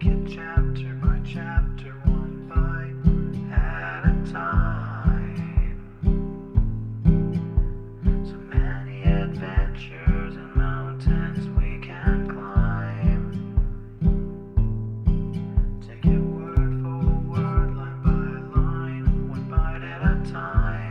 it chapter by chapter, one bite at a time. So many adventures and mountains we can climb. Take it word for word, line by line, one bite at a time.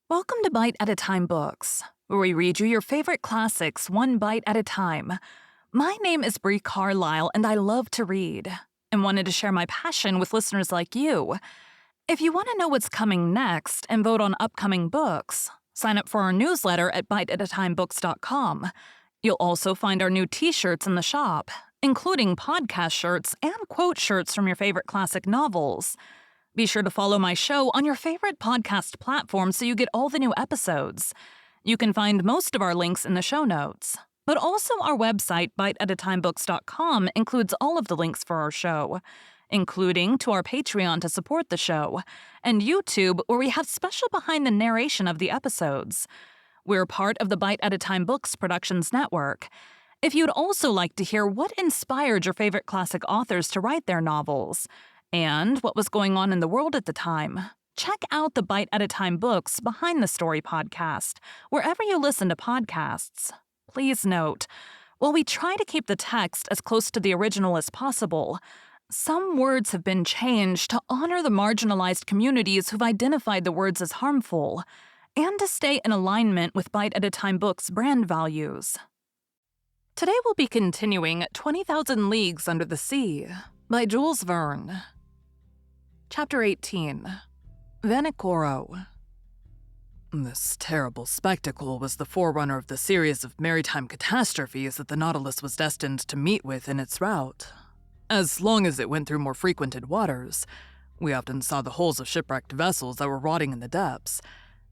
Welcome to Bite at a Time Books, where we read you your favorite classics one bite at a time. My name is Bree Carlile, and I love to read, and wanted to share my passion with listeners like you. If you want to know what's coming next and vote on upcoming books, sign up for our newsletter at biteatatimebooks.com. You'll also find our new t-shirts in the shop, including podcast shirts and quote shirts from your favorite classic novels. Be sure to follow my show on your favorite podcast platform so you get all the new episodes. You can find most of our links in the show notes. But also our website, biteatatimebooks.com, includes all of the links for our show, including to our Patreon to support the show, and YouTube, where we have special behind the narration of the episodes. We're part of the Bite at a Time Books Productions Network. If you'd also like to hear what inspired your favorite classic authors to write their novels, and what was going on in the world at the time, check out the Bite at a Time Books Behind the Story podcast, wherever you listen to podcasts. Please note, while we try to keep the text as close to the original as possible, some words have been changed to honor the marginalized communities who've identified the words as harmful, and to stay in alignment with Bite at a Time Books' brand values. Today we'll be continuing 20,000 Leagues Under the Sea by Jules Verne. Chapter 18, Vanikoro. This terrible spectacle was the forerunner of the series of maritime catastrophes that the Nautilus was destined to meet with in its route. As long as it went through more frequented waters, we often saw the hulls of shipwrecked vessels that were rotting in the depths,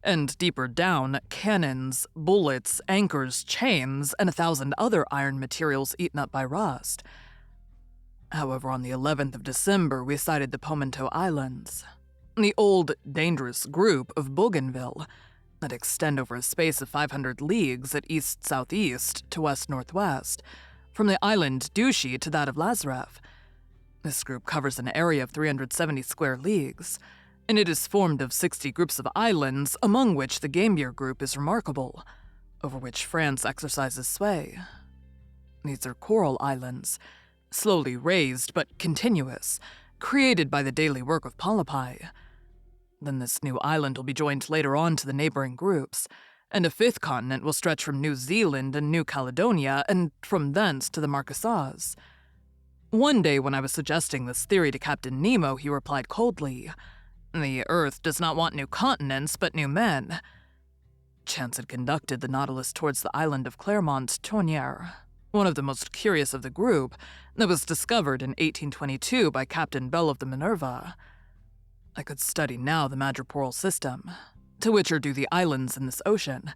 and deeper down, cannons, bullets, anchors, chains, and 1,000 other iron materials eaten up by rust. However, on the 11th of December, we sighted the Pomento Islands, the old, dangerous group of Bougainville that extend over a space of 500 leagues at east-southeast to west-northwest, from the island Douchy to that of Lazarev. This group covers an area of 370 square leagues, and it is formed of 60 groups of islands, among which the Gambier group is remarkable, over which France exercises sway. These are coral islands, slowly raised but continuous, created by the daily work of polypi. Then this new island will be joined later on to the neighboring groups, and a fifth continent will stretch from New Zealand and New Caledonia, and from thence to the Marquesas. One day when I was suggesting this theory to Captain Nemo, he replied coldly, "The Earth does not want new continents, but new men." Chance had conducted the Nautilus towards the island of Clermont-Tonnerre, one of the most curious of the group, that was discovered in 1822 by Captain Bell of the Minerva. I could study now the madreporal system, to which are due the islands in this ocean.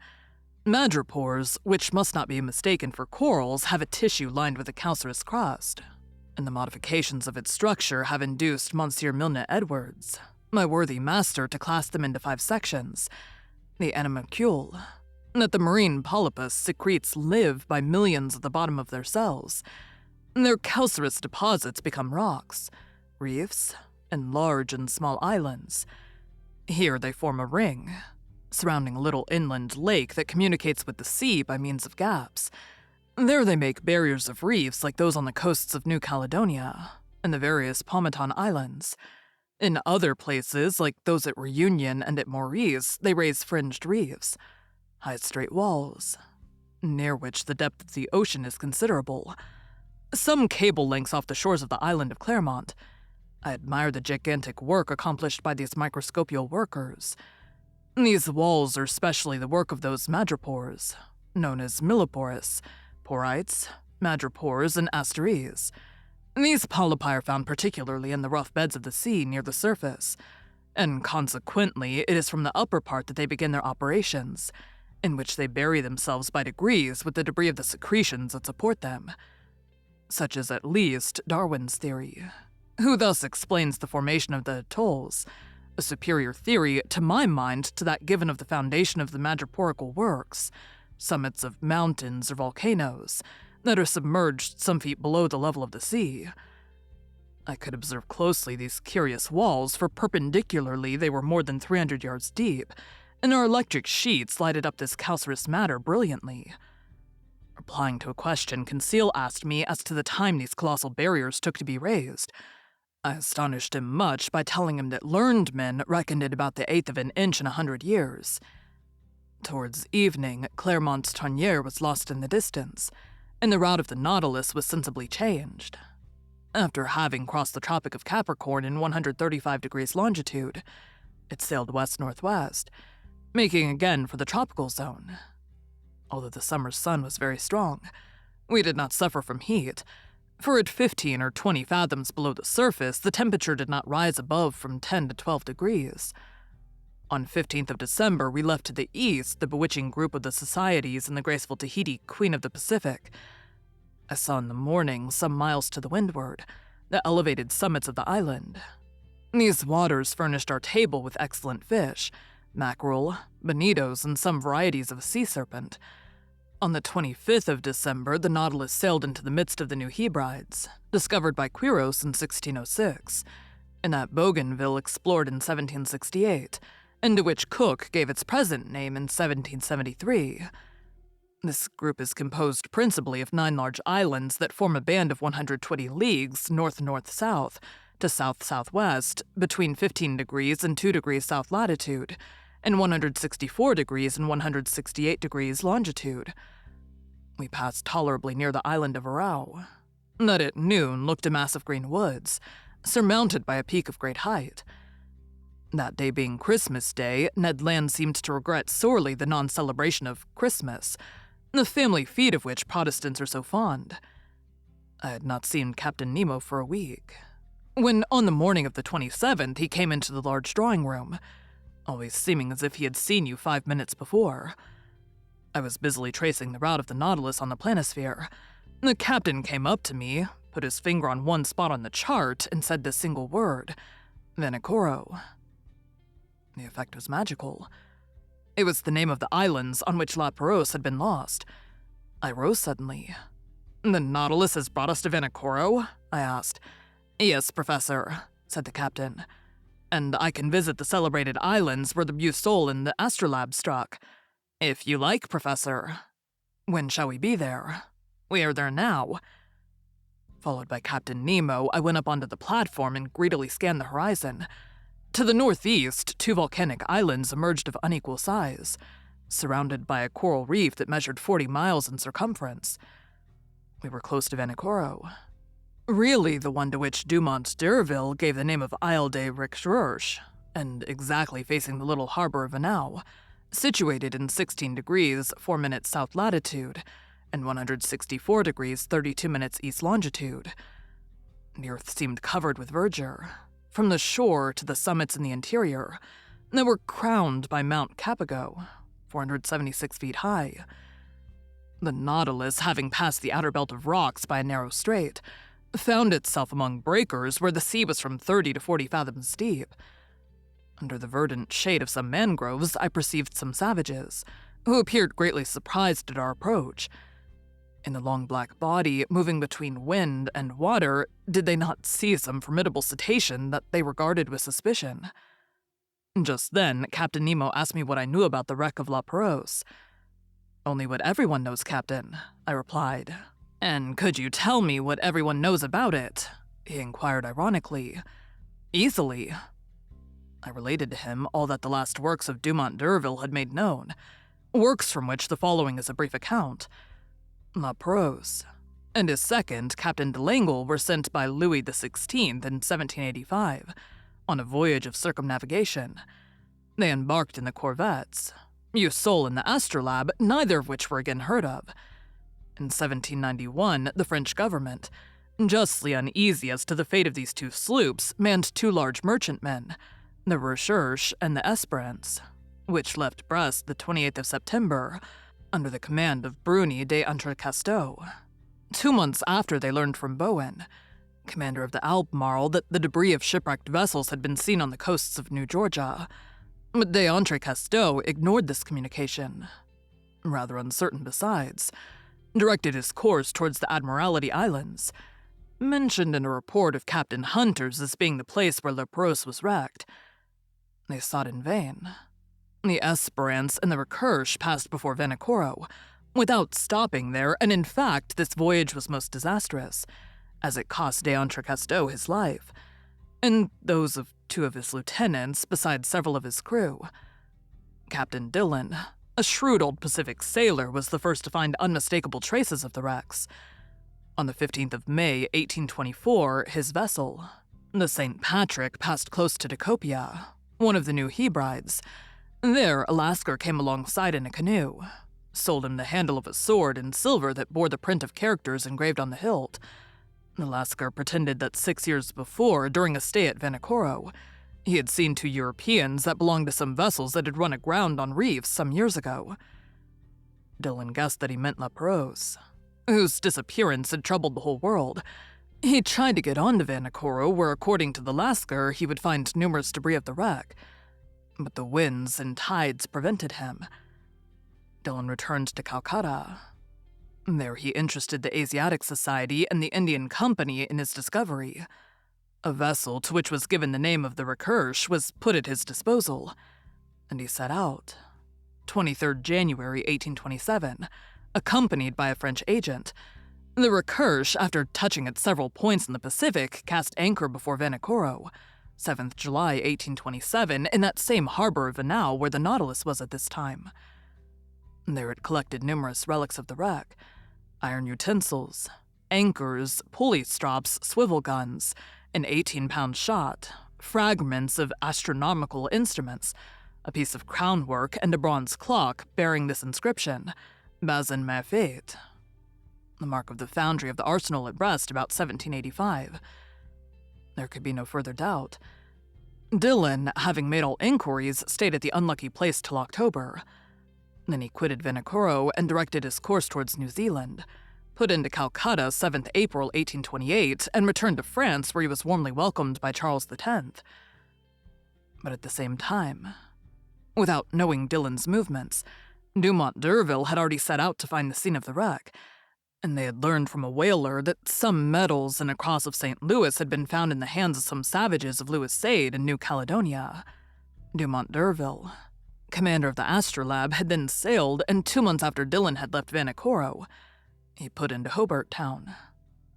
Madrepores, which must not be mistaken for corals, have a tissue lined with a calcareous crust, and the modifications of its structure have induced Monsieur Milne Edwards, my worthy master, to class them into 5 sections. The animalcule, that the marine polypus secretes live by millions at the bottom of their cells. Their calcareous deposits become rocks, reefs, and large and small islands. Here they form a ring, surrounding a little inland lake that communicates with the sea by means of gaps. There they make barriers of reefs like those on the coasts of New Caledonia and the various Pomaton Islands. In other places, like those at Reunion and at Maurice, they raise fringed reefs, high straight walls, near which the depth of the ocean is considerable. Some cable lengths off the shores of the island of Clermont. I admire the gigantic work accomplished by these microscopial workers. These walls are specially the work of those madrepores, known as millepores, porites, madrepores, and asteres. These polypi are found particularly in the rough beds of the sea near the surface, and consequently it is from the upper part that they begin their operations, in which they bury themselves by degrees with the debris of the secretions that support them. Such is at least Darwin's theory, who thus explains the formation of the atolls, a superior theory, to my mind, to that given of the foundation of the madreporical works, summits of mountains or volcanoes, that are submerged some feet below the level of the sea. I could observe closely these curious walls, for perpendicularly they were more than 300 yards deep, and our electric sheets lighted up this calcareous matter brilliantly. Replying to a question Conseil asked me as to the time these colossal barriers took to be raised, I astonished him much by telling him that learned men reckoned it about the 1/8 of an inch in 100 years. Towards evening, Clermont's Tonnière was lost in the distance, and the route of the Nautilus was sensibly changed. After having crossed the Tropic of Capricorn in 135 degrees longitude, it sailed west-northwest, making again for the tropical zone. Although the summer's sun was very strong, we did not suffer from heat, for at 15 or 20 fathoms below the surface, the temperature did not rise above from 10 to 12 degrees. On 15th of December, we left to the east the bewitching group of the Societies and the graceful Tahiti, Queen of the Pacific. I saw in the morning, some miles to the windward, the elevated summits of the island. These waters furnished our table with excellent fish, mackerel, bonitos, and some varieties of sea serpent. On the 25th of December, the Nautilus sailed into the midst of the New Hebrides, discovered by Quiros in 1606, and that Bougainville explored in 1768, and to which Cook gave its present name in 1773. This group is composed principally of 9 large islands that form a band of 120 leagues north-north-south to south-southwest, between 15 degrees and 2 degrees south latitude, and 164 degrees and 168 degrees longitude. We passed tolerably near the island of Arau, that at noon looked a mass of green woods, surmounted by a peak of great height. That day being Christmas Day, Ned Land seemed to regret sorely the non-celebration of Christmas, the family feast of which Protestants are so fond. I had not seen Captain Nemo for a week, when on the morning of the 27th he came into the large drawing room, always seeming as if he had seen you 5 minutes before. I was busily tracing the route of the Nautilus on the planisphere. The captain came up to me, put his finger on one spot on the chart, and said this single word, Vanikoro. The effect was magical. It was the name of the islands on which La Pérouse had been lost. I rose suddenly. "The Nautilus has brought us to Vanikoro?" I asked. "Yes, Professor," said the captain. "And I can visit the celebrated islands where the Boussole and the Astrolabe struck. If you like, Professor. When shall we be there?" "We are there now." Followed by Captain Nemo, I went up onto the platform and greedily scanned the horizon. To the northeast, 2 volcanic islands emerged of unequal size, surrounded by a coral reef that measured 40 miles in circumference. We were close to Vanikoro, really the one to which Dumont d'Urville gave the name of Isle de Recherche, and exactly facing the little harbor of Vanau, situated in 16 degrees 4 minutes south latitude and 164 degrees 32 minutes east longitude. The earth seemed covered with verdure, from the shore to the summits in the interior, that were crowned by Mount Capago, 476 feet high. The Nautilus, having passed the outer belt of rocks by a narrow strait, found itself among breakers where the sea was from 30 to 40 fathoms deep. Under the verdant shade of some mangroves, I perceived some savages, who appeared greatly surprised at our approach. In the long black body, moving between wind and water, did they not see some formidable cetacean that they regarded with suspicion? Just then, Captain Nemo asked me what I knew about the wreck of La Pérouse. "Only what everyone knows, Captain," I replied. "And could you tell me what everyone knows about it?" he inquired ironically. "Easily." I related to him all that the last works of Dumont d'Urville had made known, works from which the following is a brief account. La Pérouse and his second, Captain de Langle, were sent by Louis XVI in 1785 on a voyage of circumnavigation. They embarked in the corvettes, Boussole and the Astrolabe, neither of which were again heard of. In 1791, the French government, justly uneasy as to the fate of these 2 sloops, manned 2 large merchantmen, the Recherche, and the Esperance, which left Brest the 28th of September under the command of Bruni de Entrecasteaux. 2 months after they learned from Bowen, commander of the Albemarle, that the debris of shipwrecked vessels had been seen on the coasts of New Georgia. But de Entrecasteaux ignored this communication, rather uncertain besides, directed his course towards the Admiralty Islands, mentioned in a report of Captain Hunter's as being the place where Le Perros was wrecked. They sought in vain. The Esperance and the Recherche passed before Vanikoro, without stopping there, and in fact this voyage was most disastrous, as it cost de Entrecasteaux his life, and those of 2 of his lieutenants, besides several of his crew. Captain Dillon, a shrewd old Pacific sailor, was the first to find unmistakable traces of the wrecks. On the 15th of May, 1824, his vessel, the St. Patrick, passed close to Decopia, one of the New Hebrides. There, a Lascar came alongside in a canoe, sold him the handle of a sword in silver that bore the print of characters engraved on the hilt. The Lascar pretended that 6 years before, during a stay at Vanikoro, he had seen 2 Europeans that belonged to some vessels that had run aground on reefs some years ago. Dillon guessed that he meant Le Perros, whose disappearance had troubled the whole world. He tried to get on to Vanikoro, where, according to the Lascar, he would find numerous debris of the wreck, but the winds and tides prevented him. Dillon returned to Calcutta. There he interested the Asiatic Society and the Indian Company in his discovery. A vessel, to which was given the name of the Recherche, was put at his disposal, and he set out. 23rd January 1827, accompanied by a French agent. The Recherche, after touching at several points in the Pacific, cast anchor before Vanikoro, 7th July 1827, in that same harbor of Vanau where the Nautilus was at this time. There it collected numerous relics of the wreck: iron utensils, anchors, pulley strops, swivel guns, an 18-pound shot, fragments of astronomical instruments, a piece of crown work, and a bronze clock bearing this inscription, Bazin ma fête, the mark of the foundry of the arsenal at Brest about 1785. There could be no further doubt. Dillon, having made all inquiries, stayed at the unlucky place till October. Then he quitted Vanikoro and directed his course towards New Zealand, put into Calcutta 7th April 1828, and returned to France, where he was warmly welcomed by Charles X. But at the same time, without knowing Dillon's movements, Dumont d'Urville had already set out to find the scene of the wreck, and they had learned from a whaler that some medals and a cross of St. Louis had been found in the hands of some savages of Louis Sade in New Caledonia. Dumont d'Urville, commander of the Astrolabe, had then sailed, and 2 months after Dillon had left Vanikoro, he put into Hobart Town.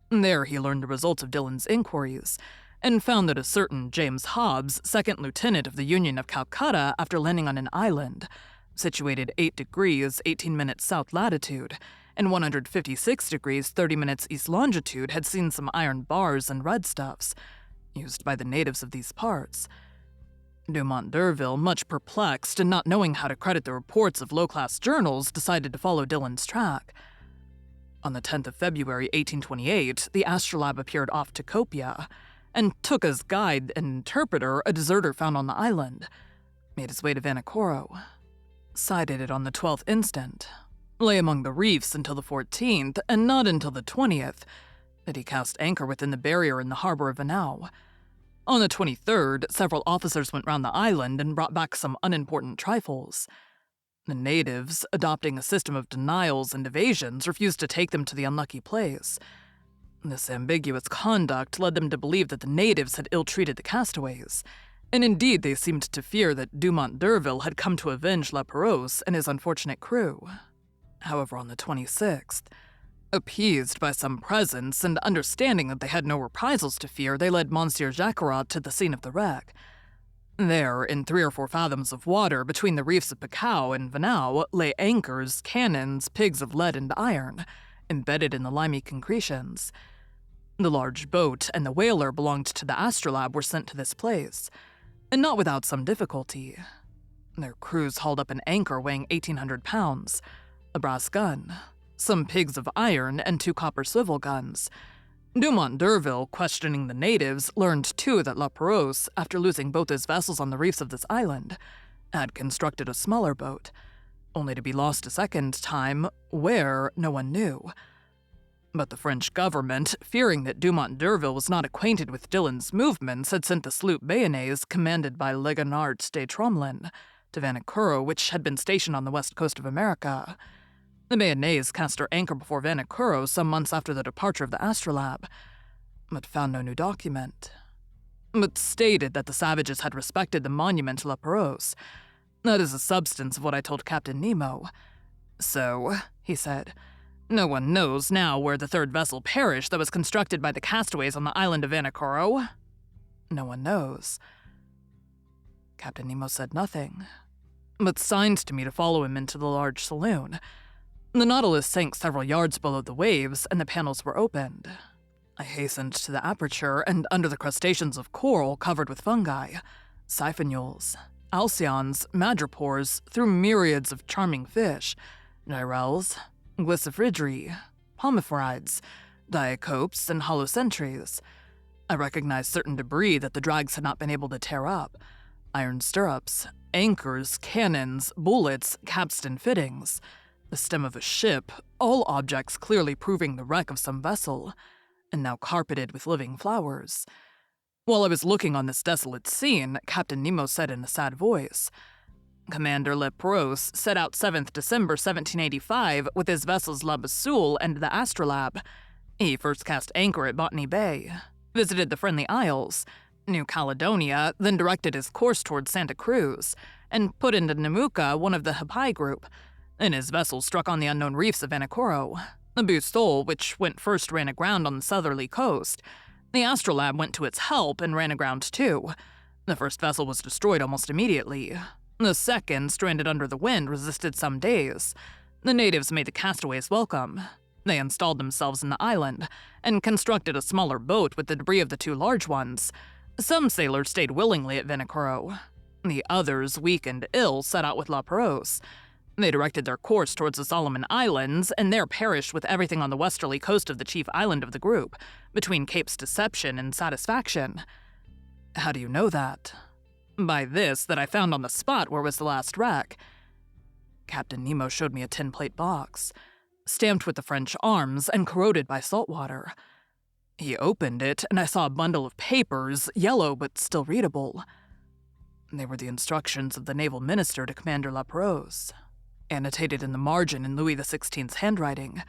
There he learned the results of Dillon's inquiries, and found that a certain James Hobbs, 2nd lieutenant of the Union of Calcutta, after landing on an island, situated 8 degrees 18 minutes south latitude, and 156 degrees 30 minutes east longitude, had seen some iron bars and redstuffs, used by the natives of these parts. Dumont d'Urville, much perplexed and not knowing how to credit the reports of low-class journals, decided to follow Dillon's track. On the 10th of February 1828, the Astrolabe appeared off Decopia, and took as guide and interpreter a deserter found on the island, made his way to Vanikoro, sighted it on the 12th instant, lay among the reefs until the 14th, and not until the 20th did he cast anchor within the barrier in the harbor of Vanau. On the 23rd, several officers went round the island and brought back some unimportant trifles. The natives, adopting a system of denials and evasions, refused to take them to the unlucky place. This ambiguous conduct led them to believe that the natives had ill-treated the castaways, and indeed they seemed to fear that Dumont d'Urville had come to avenge Le Perros and his unfortunate crew. However, on the 26th, appeased by some presents and understanding that they had no reprisals to fear, they led Monsieur Jacquerat to the scene of the wreck. There, in 3 or 4 fathoms of water between the reefs of Picao and Vanau, lay anchors, cannons, pigs of lead and iron, embedded in the limy concretions. The large boat and the whaler belonged to the Astrolabe were sent to this place, and not without some difficulty. Their crews hauled up an anchor weighing 1,800 pounds, a brass gun, some pigs of iron, and 2 copper swivel guns. Dumont d'Urville, questioning the natives, learned too that La Pérouse, after losing both his vessels on the reefs of this island, had constructed a smaller boat, only to be lost a second time, where no one knew. But the French government, fearing that Dumont d'Urville was not acquainted with Dillon's movements, had sent the sloop Bayonnaise, commanded by Legonard de Tromelin, to Vanikoro, which had been stationed on the west coast of America. The Bayonnaise cast her anchor before Vanikoro some months after the departure of the Astrolabe, but found no new document, but stated that the savages had respected the monument to La Pérouse. That is the substance of what I told Captain Nemo. So, he said, no one knows now where the third vessel perished that was constructed by the castaways on the island of Vanikoro. No one knows. Captain Nemo said nothing, but signed to me to follow him into the large saloon. The Nautilus sank several yards below the waves, and the panels were opened. I hastened to the aperture, and under the crustaceans of coral covered with fungi, siphonules, alcyons, madrepores, through myriads of charming fish, gyrelles, glycifridri, palmiferides, diacopes, and holocentries. I recognized certain debris that the drags had not been able to tear up: iron stirrups, anchors, cannons, bullets, capstan fittings, the stem of a ship, all objects clearly proving the wreck of some vessel, and now carpeted with living flowers. While I was looking on this desolate scene, Captain Nemo said in a sad voice, "Commander La Pérouse set out 7th December 1785 with his vessels La Bassoule and the Astrolabe. He first cast anchor at Botany Bay, visited the Friendly Isles, New Caledonia, then directed his course towards Santa Cruz, and put into Namuka, one of the Hapai group. Then his vessel struck on the unknown reefs of Vanikoro. The Boussole, which went first, ran aground on the southerly coast. The Astrolabe went to its help and ran aground too. The first vessel was destroyed almost immediately. The second, stranded under the wind, resisted some days. The natives made the castaways welcome. They installed themselves in the island and constructed a smaller boat with the debris of the two large ones. Some sailors stayed willingly at Vanikoro. The others, weak and ill, set out with La Pérouse. They directed their course towards the Solomon Islands, and there perished with everything on the westerly coast of the chief island of the group, between Capes Deception and Satisfaction." "How do you know that?" "By this that I found on the spot where was the last wreck." Captain Nemo showed me a tin plate box, stamped with the French arms and corroded by salt water. He opened it, and I saw a bundle of papers, yellow but still readable. They were the instructions of the naval minister to Commander La Pérouse, annotated in the margin in Louis XVI's handwriting.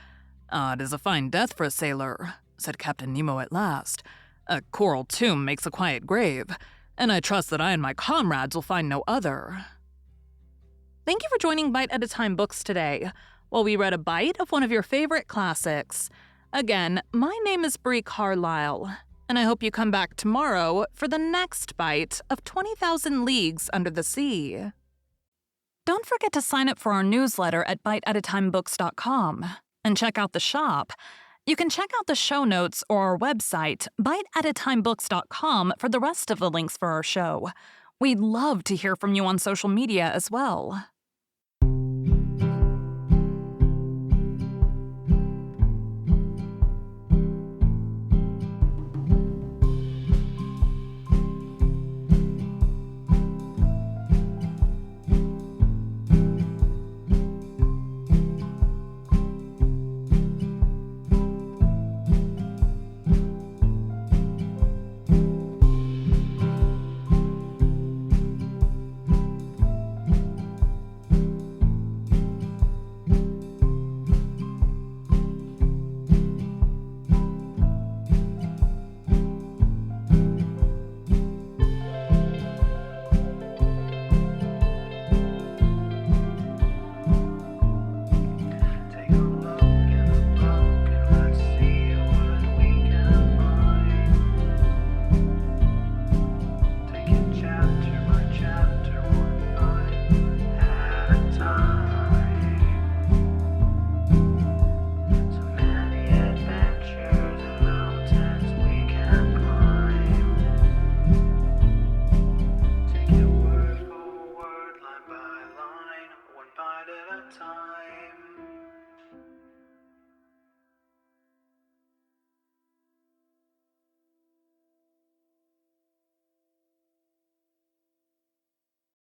"It is a fine death for a sailor," said Captain Nemo at last. "A coral tomb makes a quiet grave, and I trust that I and my comrades will find no other." Thank you for joining Bite at a Time Books today, while we read a bite of one of your favorite classics. Again, my name is Bree Carlile, and I hope you come back tomorrow for the next bite of 20,000 Leagues Under the Sea. Don't forget to sign up for our newsletter at biteatatimebooks.com and check out the shop. You can check out the show notes or our website, biteatatimebooks.com, for the rest of the links for our show. We'd love to hear from you on social media as well.